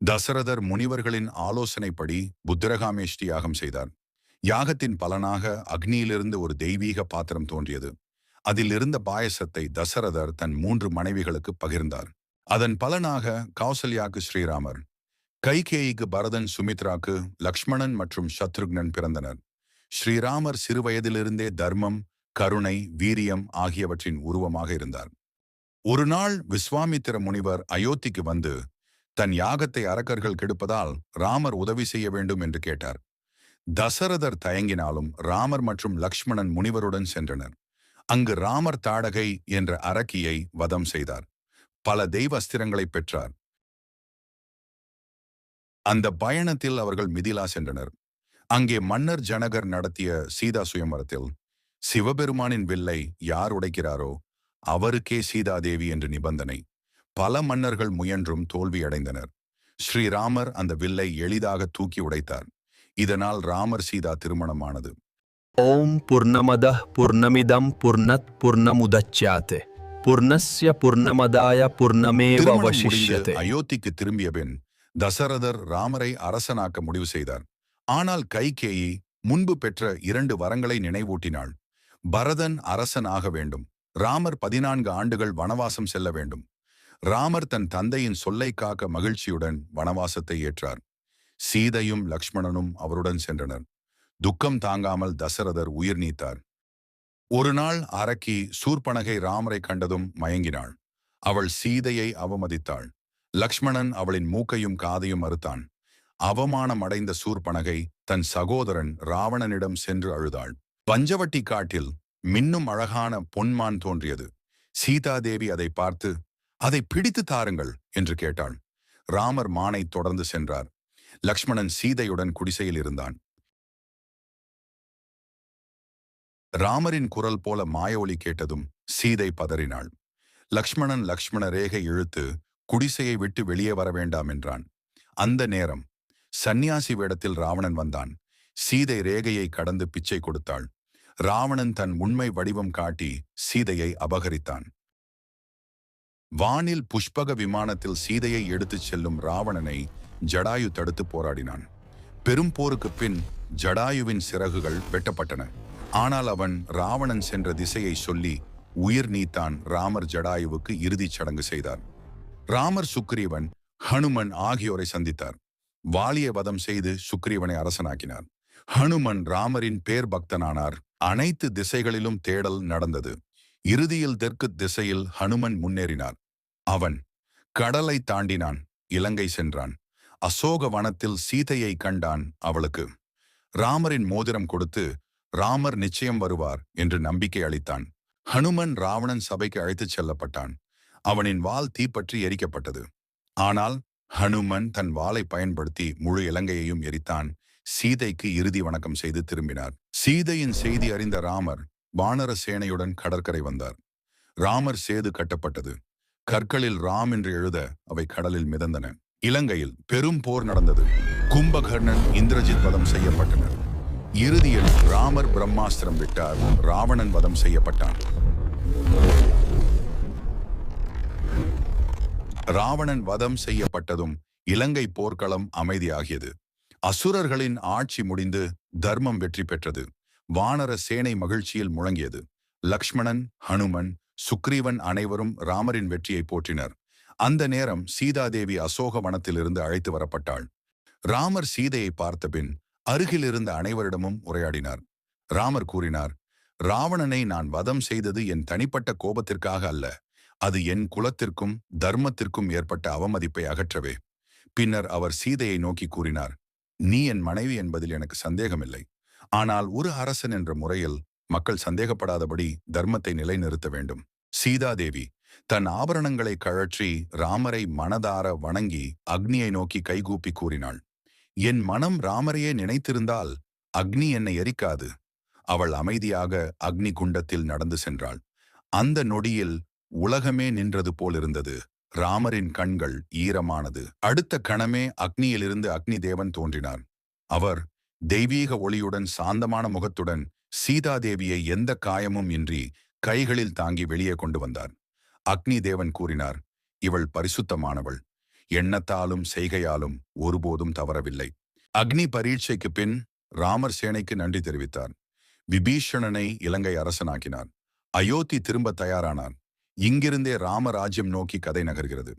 தசரதர் முனிவர்களின் ஆலோசனைப்படி புத்திரகாமேஷ்டி யாகம் செய்தார். யாகத்தின் பலனாக அக்னியிலிருந்து ஒரு தெய்வீக பாத்திரம் தோன்றியது. அதில் இருந்த பாயசத்தை தசரதர் தன் 3 மனைவிகளுக்கு பகிர்ந்தார். அதன் பலனாக கௌசல்யாக்கு ஸ்ரீராமர், கைகேயிக்கு பரதன், சுமித்ராக்கு லக்ஷ்மணன் மற்றும் சத்ருக்னன் பிறந்தனர். ஸ்ரீராமர் சிறுவயதிலிருந்தே தர்மம், கருணை, வீரியம் ஆகியவற்றின் உருவமாக இருந்தார். ஒரு நாள் விஸ்வாமித்திர முனிவர் அயோத்திக்கு வந்து தன் யாகத்தை அரக்கர்கள் கெடுப்பதால் ராமர் உதவி செய்ய வேண்டும் என்று கேட்டார். தசரதர் தயங்கினாலும் ராமர் மற்றும் லக்ஷ்மணன் முனிவருடன் சென்றனர். அங்கு ராமர் தாடகை என்ற அரக்கியை வதம் செய்தார். பல தெய்வ அஸ்திரங்களை பெற்றார். அந்த பயணத்தில் அவர்கள் மிதிலா சென்றனர். அங்கே மன்னர் ஜனகர் நடத்திய சீதா சுயம்வரத்தில் சிவபெருமானின் வில்லை யார் உடைக்கிறாரோ அவருக்கே சீதாதேவி என்று நிபந்தனை. பல மன்னர்கள் முயன்றும் தோல்வியடைந்தனர். ஸ்ரீராமர் அந்த வில்லை எளிதாக தூக்கி உடைத்தார். இதனால் ராமர் சீதா திருமணமானது. ஓம் பூர்ணமதః பூர்ணமிதம் பூர்ணத் பூர்ணமுதச்யாதே பூர்ணஸ்ய பூர்ணமதாய பூர்ணமேவ திருமணம் முடிந்து அவசிஷ்யதே. அயோத்திக்கு திரும்பிய பின் தசரதர் ராமரை அரசனாக்க முடிவு செய்தார். ஆனால் கைகேயி முன்பு பெற்ற 2 வரங்களை நினைவூட்டினாள். பரதன் அரசன் ஆக வேண்டும். ராமர் 14 ஆண்டுகள் வனவாசம் செல்ல வேண்டும். ராமர் தன் தந்தையின் சொல்லை காக்க மகிழ்ச்சியுடன் வனவாசத்தை ஏற்றார். சீதையும் லக்ஷ்மணனும் அவருடன் சென்றனர். துக்கம் தாங்காமல் தசரதர் உயிர் நீத்தார். ஒரு நாள் அரக்கி சூர்பனகை ராமரை கண்டதும் மயங்கினாள். அவள் சீதையை அவமதித்தாள். லக்ஷ்மணன் அவளின் மூக்கையும் காதையும் அறுத்தான். அவமானம் அடைந்த சூர்பனகை தன் சகோதரன் ராவணனிடம் சென்று அழுதாள். பஞ்சவட்டி காட்டில் மின்னும் அழகான பொன்மான் தோன்றியது. சீதாதேவி அதை பார்த்து, அதை பிடித்து தாருங்கள் என்று கேட்டாள். ராமர் மானை தொடர்ந்து சென்றார். லக்ஷ்மணன் சீதையுடன் குடிசையில் இருந்தான். ராமரின் குரல் போல மாய ஒலி கேட்டதும் சீதை பதறினாள். லக்ஷ்மணன் லக்ஷ்மண ரேகை இழுத்து குடிசையை விட்டு வெளியே வர வேண்டாம் என்றான். அந்த நேரம் சந்நியாசி வேடத்தில் ராவணன் வந்தான். சீதை ரேகையை கடந்து பிச்சை கொடுத்தாள். ராவணன் தன் உண்மை வடிவம் காட்டி சீதையை அபகரித்தான். வானில் புஷ்பக விமானத்தில் சீதையை எடுத்துச் செல்லும் ராவணனை ஜடாயு தடுத்து போராடினான். பெரும் போருக்கு பின் ஜடாயுவின் சிறகுகள் வெட்டப்பட்டன. ஆனால் அவன் ராவணன் சென்ற திசையை சொல்லி உயிர் நீத்தான். ராமர் ஜடாயுவுக்கு இறுதிச் சடங்கு செய்தார். ராமர் சுக்ரீவன், ஹனுமன் ஆகியோரை சந்தித்தார். வாலியை வதம் செய்து சுக்ரீவனை அரசனாக்கினார். ஹனுமன் ராமரின் பேர் பக்தனானார். அனைத்து திசைகளிலும் தேடல் நடந்தது. இறுதியில் தெற்கு திசையில் ஹனுமன் முன்னேறினார். அவன் கடலை தாண்டினான். இலங்கை சென்றான். அசோக வனத்தில் சீதையை கண்டான். அவளுக்கு ராமரின் மோதிரம் கொடுத்து ராமர் நிச்சயம் வருவார் என்று நம்பிக்கை அளித்தான். ஹனுமன் ராவணன் சபைக்கு அழைத்துச் செல்லப்பட்டான். அவனின் வாள் தீப்பற்றி எரிக்கப்பட்டது. ஆனால் ஹனுமன் தன் வாளை பயன்படுத்தி முழு இலங்கையையும் எரித்தான். சீதைக்கு இறுதி வணக்கம் செய்து திரும்பினார். சீதையின் செய்தி அறிந்த ராமர் வானர சேனையுடன் கடற்கரை வந்தார். ராமர் சேது கட்டப்பட்டது. கற்களில் ராம் என்று எழுத அவை கடலில் மிதந்தன. இலங்கையில் பெரும் போர் நடந்தது. கும்பகர்ணன், இந்திரஜித் வதம் செய்யப்பட்டனர். இறுதியில் ராமர் பிரம்மாஸ்திரம் விட்டார். ராவணன் வதம் செய்யப்பட்டான். ராவணன் வதம் செய்யப்பட்டதும் இலங்கை போர்க்களம் அமைதியாகியது. அசுரர்களின் ஆட்சி முடிந்து தர்மம் வெற்றி பெற்றது. வானர சேனை மகிழ்ச்சியில் முழங்கியது. லக்ஷ்மணன், ஹனுமன், சுக்ரீவன் அனைவரும் ராமரின் வெற்றியை போற்றினர். அந்த நேரம் சீதாதேவி அசோக வனத்திலிருந்து அழைத்து வரப்பட்டாள். ராமர் சீதையை பார்த்தபின் அருகில் இருந்த அனைவரிடமும் உரையாடினார். ராமர் கூறினார், ராவணனை நான் வதம் செய்தது என் தனிப்பட்ட கோபத்திற்காக அல்ல. அது என் குலத்திற்கும் தர்மத்திற்கும் ஏற்பட்ட அவமதிப்பை அகற்றவே. பின்னர் அவர் சீதையை நோக்கி கூறினார், நீ என் மனைவி என்பதில் எனக்கு சந்தேகமில்லை. ஆனால் ஒரு அரசன் என்ற முறையில் மக்கள் சந்தேகப்படாதபடி தர்மத்தை நிலைநிறுத்த வேண்டும். சீதாதேவி தன் ஆபரணங்களை கழற்றி ராமரை மனதார வணங்கி அக்னியை நோக்கி கைகூப்பி கூறினாள், என் மனம் ராமரையே நினைத்திருந்தால் அக்னி என்னை எரிக்காது. அவள் அமைதியாக அக்னி குண்டத்தில் நடந்து சென்றாள். அந்த நொடியில் உலகமே நின்றது போலிருந்தது. ராமரின் கண்கள் ஈரமானது. அடுத்த கணமே அக்னியிலிருந்து அக்னி தேவன் தோன்றினார். அவர் தெய்வீக ஒளியுடன் சாந்தமான முகத்துடன் சீதாதேவியை எந்த காயமும் இன்றி கைகளில் தாங்கி வெளியே கொண்டு வந்தார். அக்னி தேவன் கூறினார், இவள் பரிசுத்தமானவள். எண்ணத்தாலும் செய்கையாலும் ஒருபோதும் தவறவில்லை. அக்னி பரீட்சைக்கு பின் ராமர் சேனைக்கு நன்றி தெரிவித்தார். விபீஷணனை இலங்கை அரசனாக்கினார். அயோத்தி திரும்ப தயாரானார். இங்கிருந்தே ராமராஜ்யம் நோக்கி கதை நகர்கிறது.